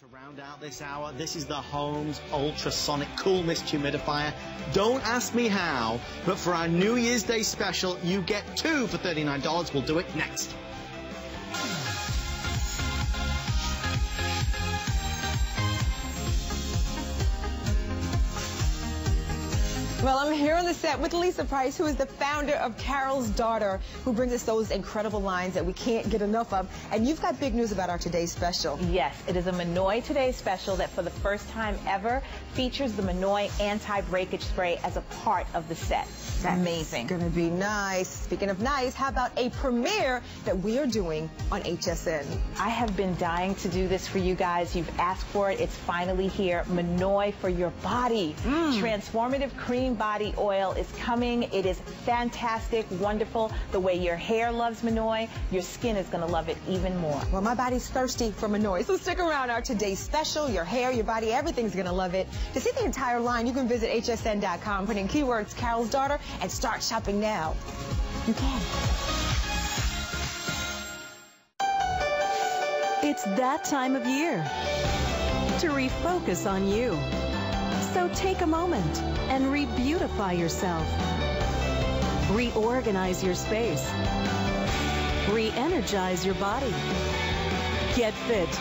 To round out this hour, this is the Holmes Ultrasonic Cool Mist Humidifier. Don't ask me how, but for our New Year's Day special, you get 2 for $39. We'll do it next. Well, I'm here on the set with Lisa Price, who is the founder of Carol's Daughter, who brings us those incredible lines that we can't get enough of. And you've got big news about our today's special. Yes, it is a Minoy Today special that for the first time ever features the Minoy anti-breakage spray as a part of the set. That's amazing. Gonna be nice. Speaking of nice, how about a premiere that we are doing on HSN? I have been dying to do this for you guys. You've asked for it. It's finally here. Minoy for your body. Transformative cream body oil is coming. It is fantastic, wonderful. The way your hair loves Minoy, your skin is going to love it even more. Well, my body's thirsty for Minoy, so stick around. Our today's special, your hair, your body, everything's going to love it. To see the entire line, you can visit hsn.com, put in keywords Carol's Daughter, and start shopping now. You can. It's that time of year to refocus on you. So take a moment and re-beautify yourself. Reorganize your space. Re-energize your body. Get fit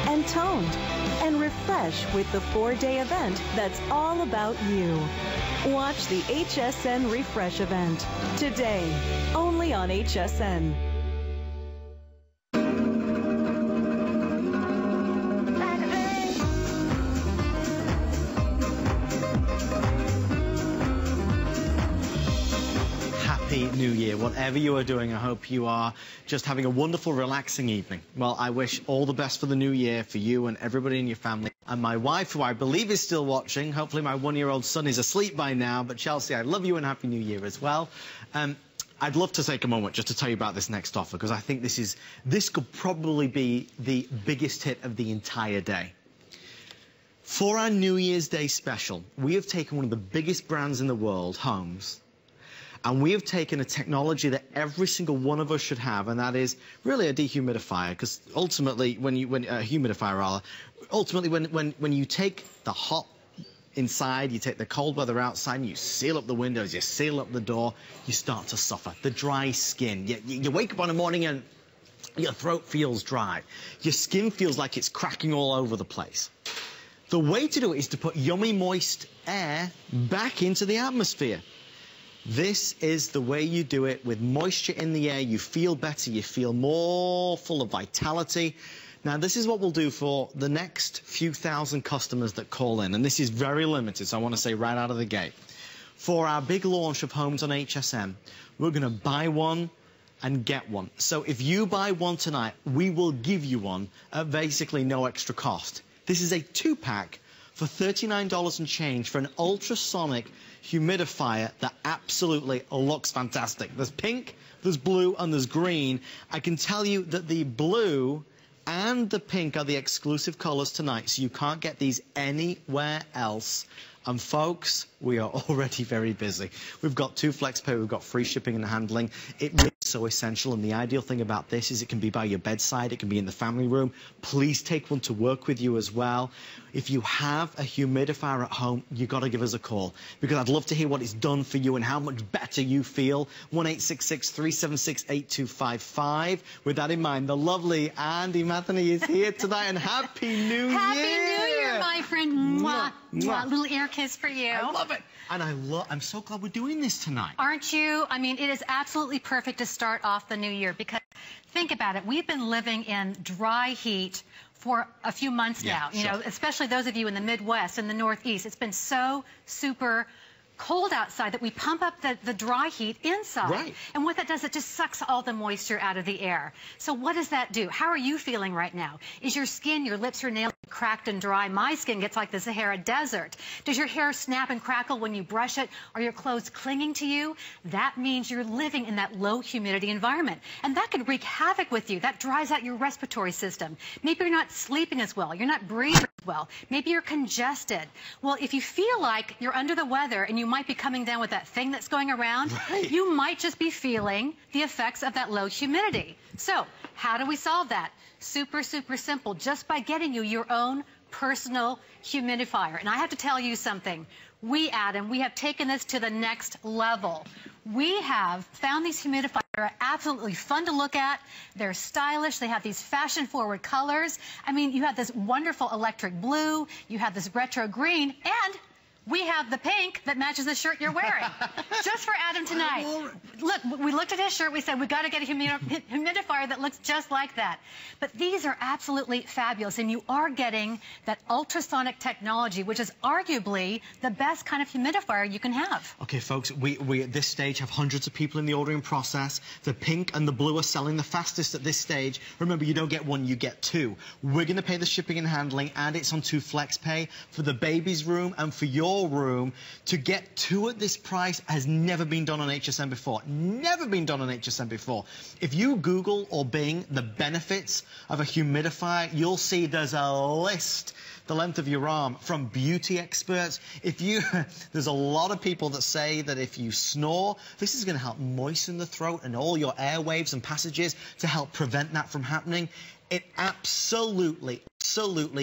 and toned and refresh with the 4-day event that's all about you. Watch the HSN Refresh event today, only on HSN. Happy New Year. Whatever you are doing, I hope you are just having a wonderful, relaxing evening. Well, I wish all the best for the new year for you and everybody in your family. And my wife, who I believe is still watching, hopefully my 1-year-old son is asleep by now, but Chelsea, I love you and Happy New Year as well. I'd love to take a moment just to tell you about this next offer, because I think this could probably be the biggest hit of the entire day. For our New Year's Day special, we have taken one of the biggest brands in the world, Holmes, and we have taken a technology that every single one of us should have, and that is really a dehumidifier. Because ultimately, when you take the hot inside, you take the cold weather outside, and you seal up the windows, you seal up the door, you start to suffer. The dry skin. You wake up in the morning and your throat feels dry. Your skin feels like it's cracking all over the place. The way to do it is to put yummy, moist air back into the atmosphere. This is the way you do it. With moisture in the air, you feel better, you feel more full of vitality. Now, this is what we'll do for the next few thousand customers that call in, and this is very limited, so I want to say right out of the gate. For our big launch of Homes on HSN, we're going to buy one and get one. So if you buy one tonight, we will give you one at basically no extra cost. This is a 2-pack for $39 and change for an ultrasonic humidifier that absolutely looks fantastic. There's pink, there's blue, and there's green. I can tell you that the blue and the pink are the exclusive colors tonight, so you can't get these anywhere else. And folks, we are already very busy. We've got 2 flex pay, we've got free shipping and handling. It really is so essential, and the ideal thing about this is it can be by your bedside, it can be in the family room. Please take one to work with you as well. If you have a humidifier at home, you've got to give us a call, because I'd love to hear what it's done for you and how much better you feel. 1-866-376-8255. With that in mind, the lovely Andy Matheny is here tonight, and Happy New Year! Happy New Year, my friend. Mwah, mwah. Little ear kiss for you. I love it. And I'm so glad we're doing this tonight. Aren't you? I mean, it is absolutely perfect to start off the new year, because think about it. We've been living in dry heat for a few months now, you know, especially those of you in the Midwest and the Northeast. It's been so super cold outside that we pump up the dry heat inside. Right. And what that does, it just sucks all the moisture out of the air. So what does that do? How are you feeling right now? Is your skin, your lips, your nails cracked and dry? My skin gets like the Sahara Desert. Does your hair snap and crackle when you brush it? Are your clothes clinging to you? That means you're living in that low humidity environment. And that can wreak havoc with you. That dries out your respiratory system. Maybe you're not sleeping as well. You're not breathing as well. Maybe you're congested. Well, if you feel like you're under the weather and you you might be coming down with that thing that's going around. Right. You might just be feeling the effects of that low humidity. So how do we solve that? Super, super simple, just by getting you your own personal humidifier. And I have to tell you something. We, Adam, we have taken this to the next level. We have found these humidifiers are absolutely fun to look at. They're stylish. They have these fashion-forward colors. I mean, you have this wonderful electric blue. You have this retro green. And we have the pink that matches the shirt you're wearing. Just for Adam tonight. Look, we looked at his shirt. We said, we've got to get a humidifier that looks just like that. But these are absolutely fabulous. And you are getting that ultrasonic technology, which is arguably the best kind of humidifier you can have. Okay, folks, we at this stage have hundreds of people in the ordering process. The pink and the blue are selling the fastest at this stage. Remember, you don't get one, you get two. We're going to pay the shipping and handling, and it's on 2 flex pay for the baby's room and for your room. To get 2 at this price has never been done on HSN before. Never been done on HSN before. If you Google or Bing the benefits of a humidifier, you'll see there's a list the length of your arm from beauty experts. There's a lot of people that say that if you snore, this is going to help moisten the throat and all your airwaves and passages to help prevent that from happening. It absolutely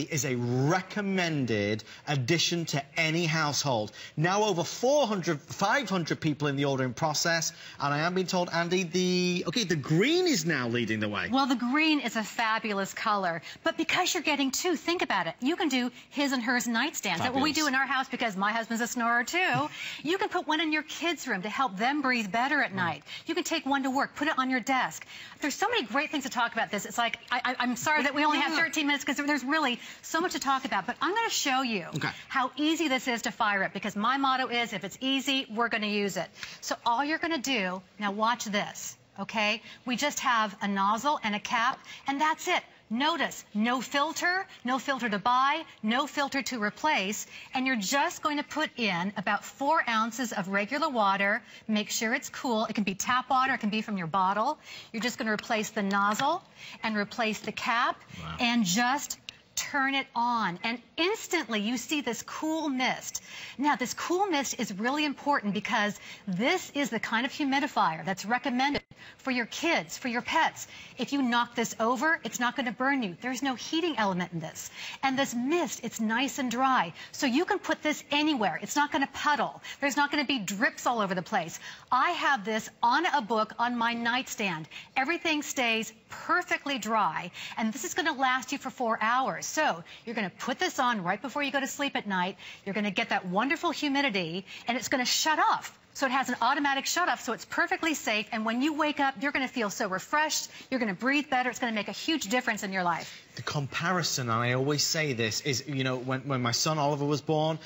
is a recommended addition to any household. Now over 500 people in the ordering process, and I am being told, Andy, the green is now leading the way. Well, the green is a fabulous color, but because you're getting 2, think about it. You can do his and hers nightstands. That's what we do in our house because my husband's a snorer too. You can put one in your kids' room to help them breathe better at night. You can take one to work, put it on your desk. There's so many great things to talk about this. It's like, I'm sorry that we only have 13 minutes because there's really so much to talk about, but I'm going to show you how easy this is to fire it, because my motto is, if it's easy, we're going to use it. So all you're going to do, now watch this, okay? We just have a nozzle and a cap, and that's it. Notice, no filter to buy, no filter to replace, and you're just going to put in about 4 ounces of regular water. Make sure it's cool. It can be tap water, it can be from your bottle. You're just going to replace the nozzle and replace the cap and just turn it on, and instantly you see this cool mist. Now, this cool mist is really important because this is the kind of humidifier that's recommended for your kids, for your pets. If you knock this over, it's not going to burn you. There's no heating element in this. And this mist, it's nice and dry. So you can put this anywhere. It's not going to puddle. There's not going to be drips all over the place. I have this on a book on my nightstand. Everything stays perfectly dry, and this is going to last you for 4 hours. So you're going to put this on right before you go to sleep at night. You're going to get that wonderful humidity, and it's going to shut off. So it has an automatic shut-off, so it's perfectly safe. And when you wake up, you're going to feel so refreshed. You're going to breathe better. It's going to make a huge difference in your life. The comparison, and I always say this, is, you know, when my son Oliver was born,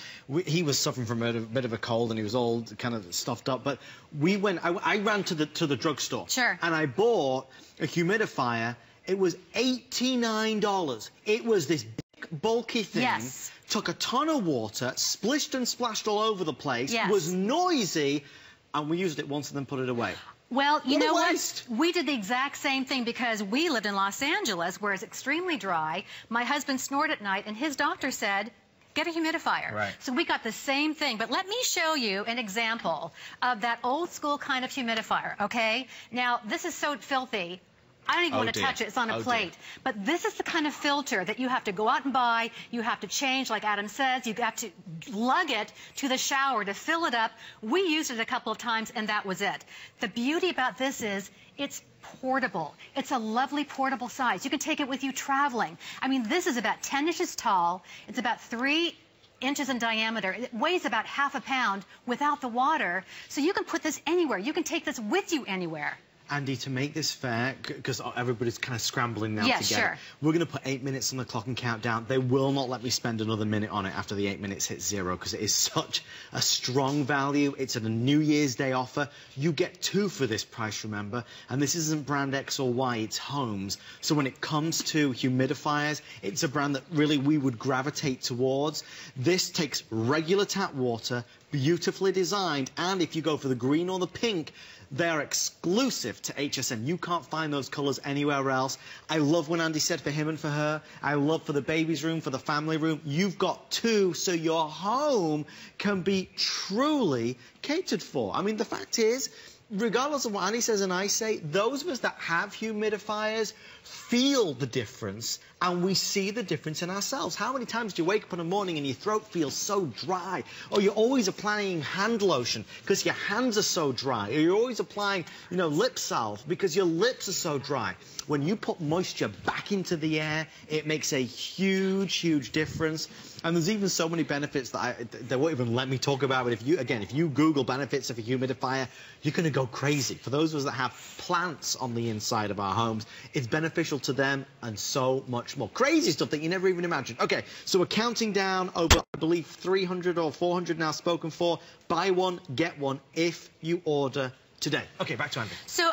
he was suffering from a bit of a cold, and he was all kind of stuffed up. But I ran to the drugstore. Sure. And I bought a humidifier. It was $89. It was this big, bulky thing. Yes. Took a ton of water, splished and splashed all over the place, yes. Was noisy, and we used it once and then put it away. Well, you know what? We did the exact same thing because we lived in Los Angeles, where it's extremely dry. My husband snored at night, and his doctor said, get a humidifier. Right. So we got the same thing. But let me show you an example of that old school kind of humidifier, okay? Now, this is so filthy. I don't even want to touch it. It's on a plate. But this is the kind of filter that you have to go out and buy. You have to change, like Adam says. You have to lug it to the shower to fill it up. We used it a couple of times, and that was it. The beauty about this is it's portable. It's a lovely portable size. You can take it with you traveling. I mean, this is about 10 inches tall. It's about 3 inches in diameter. It weighs about ½ a pound without the water. So you can put this anywhere. You can take this with you anywhere. Andy, to make this fair, because everybody's kind of scrambling now to get it, we're going to put 8 minutes on the clock and count down. They will not let me spend another minute on it after the 8 minutes hit 0, because it is such a strong value. It's at a New Year's Day offer. You get 2 for this price, remember, and this isn't brand X or Y, it's Holmes. So when it comes to humidifiers, it's a brand that really we would gravitate towards. This takes regular tap water, beautifully designed, and if you go for the green or the pink, they're exclusive to HSN. You can't find those colors anywhere else. I love when Andy said for him and for her. I love for the baby's room, for the family room. You've got two, so your home can be truly catered for. I mean, the fact is, regardless of what Annie says and I say, those of us that have humidifiers feel the difference, and we see the difference in ourselves. How many times do you wake up in the morning and your throat feels so dry? Or you're always applying hand lotion because your hands are so dry? Or you're always applying, you know, lip salve because your lips are so dry? When you put moisture back into the air, it makes a huge, huge difference. And there's even so many benefits that they won't even let me talk about. But if you Google benefits of a humidifier, you're going to go crazy. For those of us that have plants on the inside of our homes, it's beneficial to them and so much more. Crazy stuff that you never even imagined. Okay, so we're counting down over, I believe, 300 or 400 now spoken for. Buy one, get one if you order today. Okay, back to Andy. So,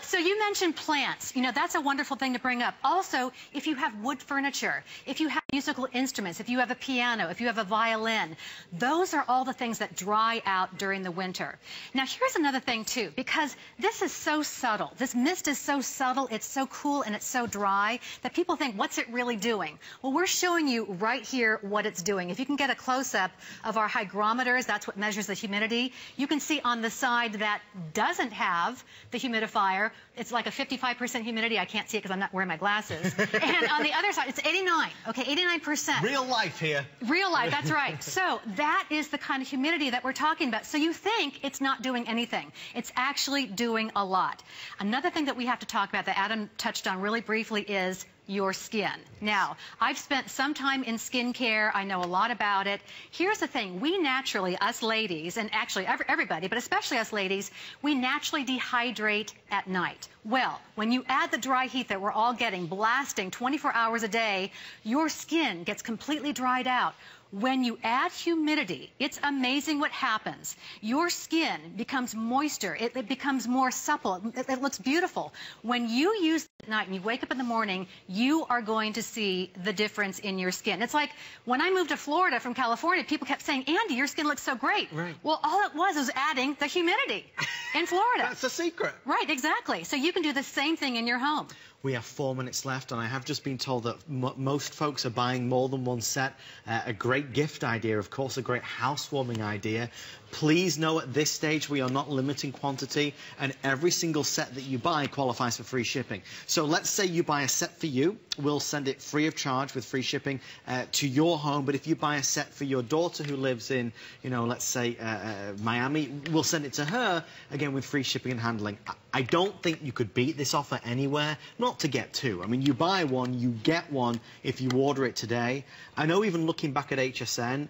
so you mentioned plants. You know, that's a wonderful thing to bring up. Also, if you have wood furniture, if you have musical instruments, if you have a piano, if you have a violin, those are all the things that dry out during the winter. Now, here's another thing, too, because this is so subtle. This mist is so subtle, it's so cool, and it's so dry that people think, what's it really doing? Well, we're showing you right here what it's doing. If you can get a close-up of our hygrometers, that's what measures the humidity, you can see on the side that doesn't have the humidifier, it's like a 55% humidity. I can't see it because I'm not wearing my glasses. And on the other side, it's 89. Okay, 89%. Real life here. Real life, that's right. So that is the kind of humidity that we're talking about. So you think it's not doing anything. It's actually doing a lot. Another thing that we have to talk about that Adam touched on really briefly is your skin. Now, I've spent some time in skincare. I know a lot about it. Here's the thing. We naturally, us ladies, and actually everybody, but especially us ladies, we naturally dehydrate at night. Well, when you add the dry heat that we're all getting, blasting 24 hours a day, your skin gets completely dried out. When you add humidity, it's amazing what happens. Your skin becomes moister. It becomes more supple. It looks beautiful. When you use it at night and you wake up in the morning, you are going to see the difference in your skin. It's like when I moved to Florida from California, people kept saying, Andy, your skin looks so great. Right. Well, all it was adding the humidity in Florida. That's the secret. Right, exactly. So you can do the same thing in your home. We have 4 minutes left, and I have just been told that most folks are buying more than one set. A great gift idea, of course, a great housewarming idea. Please know at this stage we are not limiting quantity, and every single set that you buy qualifies for free shipping. So let's say you buy a set for you. We'll send it free of charge with free shipping to your home. But if you buy a set for your daughter who lives in, you know, let's say Miami, we'll send it to her, again, with free shipping and handling. I don't think you could beat this offer anywhere, not to get two. I mean, you buy one, you get one if you order it today. I know even looking back at HSN,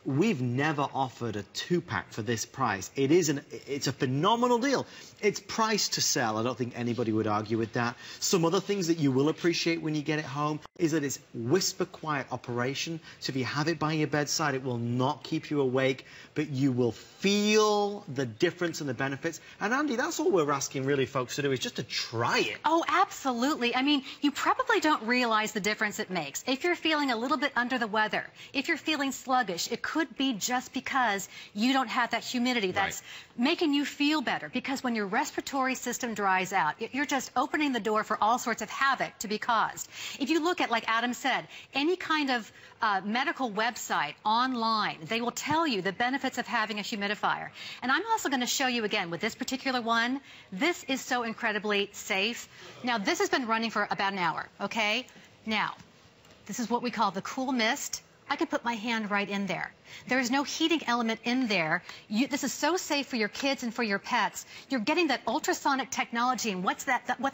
we've never offered a 2-pack for this price. It's a phenomenal deal. It's priced to sell. I don't think anybody would argue with that. Some other things that you will appreciate when you get it home is that it's whisper quiet operation. So if you have it by your bedside, it will not keep you awake, but you will feel the difference and the benefits. And Andy, that's all we're asking really folks to do, is just to try it. Oh, absolutely. I mean, you probably don't realize the difference it makes. If you're feeling a little bit under the weather, if you're feeling sluggish, it could be just because you don't have that humidity that's making you feel better. Because when your respiratory system dries out, you're just opening the door for all sorts of havoc to be caused. If you look at, like Adam said, any kind of medical website online, they will tell you the benefits of having a humidifier. And I'm also going to show you again with this particular one, this is so incredibly safe. Now, this has been running for about an hour, okay? Now, this is what we call the cool mist. I could put my hand right in there. There is no heating element in there. This is so safe for your kids and for your pets. You're getting that ultrasonic technology, and what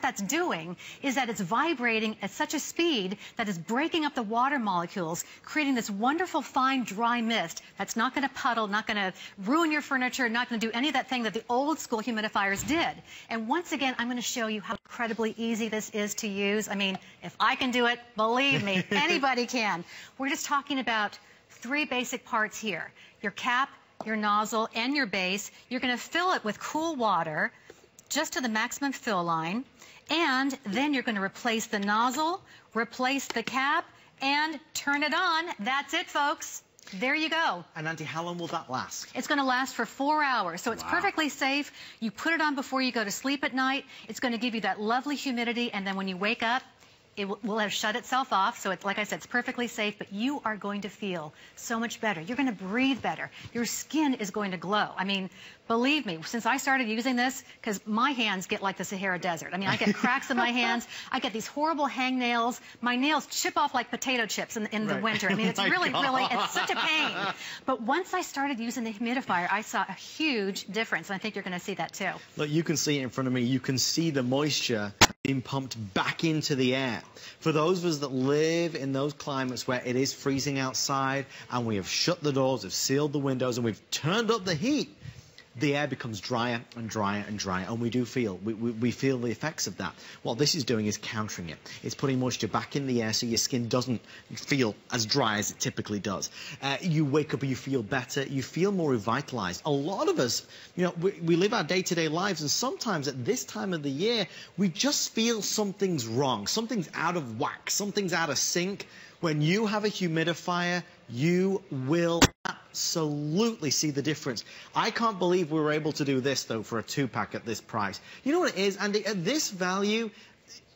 that's doing is that it's vibrating at such a speed that it's breaking up the water molecules, creating this wonderful fine dry mist that's not going to puddle, not going to ruin your furniture, not going to do any of that thing that the old school humidifiers did. And once again, I'm going to show you how incredibly easy this is to use. I mean, if I can do it, believe me, anybody can. We're just talking about 3 basic parts here. Your cap, your nozzle, and your base. You're going to fill it with cool water just to the maximum fill line. And then you're going to replace the nozzle, replace the cap, and turn it on. That's it, folks. There you go. And Auntie, how long will that last? It's going to last for 4 hours, so it's perfectly safe. You put it on before you go to sleep at night. It's going to give you that lovely humidity, and then when you wake up, it will have shut itself off. So it's, like I said, it's perfectly safe, but you are going to feel so much better. You're going to breathe better. Your skin is going to glow. I mean, believe me, since I started using this, because my hands get like the Sahara Desert. I mean, I get cracks in my hands. I get these horrible hangnails. My nails chip off like potato chips in the winter. I mean, it's really, it's such a pain. But once I started using the humidifier, I saw a huge difference, and I think you're going to see that too. Look, you can see it in front of me. You can see the moisture being pumped back into the air. For those of us that live in those climates where it is freezing outside and we have shut the doors, have sealed the windows, and we've turned up the heat, the air becomes drier and drier and drier, and we feel the effects of that. What this is doing is countering it. It's putting moisture back in the air so your skin doesn't feel as dry as it typically does. You wake up and you feel better. You feel more revitalized. A lot of us, you know, we live our day-to-day lives, and sometimes at this time of the year, we just feel something's wrong, something's out of whack, something's out of sync. When you have a humidifier, you will absolutely see the difference. I can't believe we were able to do this, though, for a 2-pack at this price. You know what it is, Andy? At this value,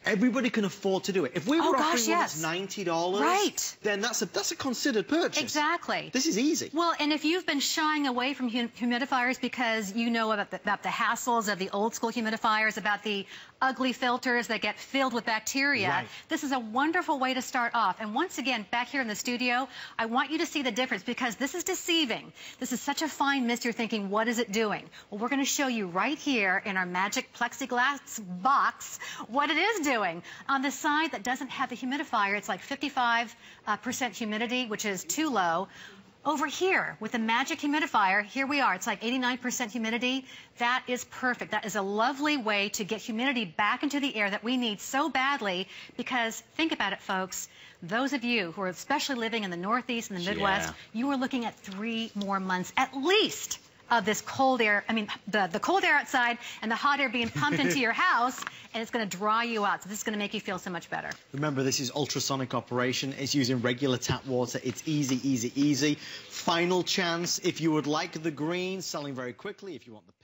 everybody can afford to do it. If we were offering one that's $90, then that's a considered purchase. Exactly. This is easy. Well, and if you've been shying away from humidifiers because you know about the hassles of the old school humidifiers, about the ugly filters that get filled with bacteria, this is a wonderful way to start off. And once again, back here in the studio, I want you to see the difference, because this is deceiving. This is such a fine mist. You're thinking, what is it doing? Well, we're going to show you right here in our magic plexiglass box what it is doing. On the side that doesn't have the humidifier, it's like 55% humidity, which is too low. Over here, with the magic humidifier, here we are. It's like 89% humidity. That is perfect. That is a lovely way to get humidity back into the air that we need so badly, because think about it, folks. Those of you who are especially living in the Northeast and the Midwest, you are looking at 3 more months at least of this cold air, I mean, the cold air outside and the hot air being pumped into your house, and it's going to dry you out. So this is going to make you feel so much better. Remember, this is ultrasonic operation. It's using regular tap water. It's easy, easy, easy. Final chance. If you would like the green, selling very quickly. If you want the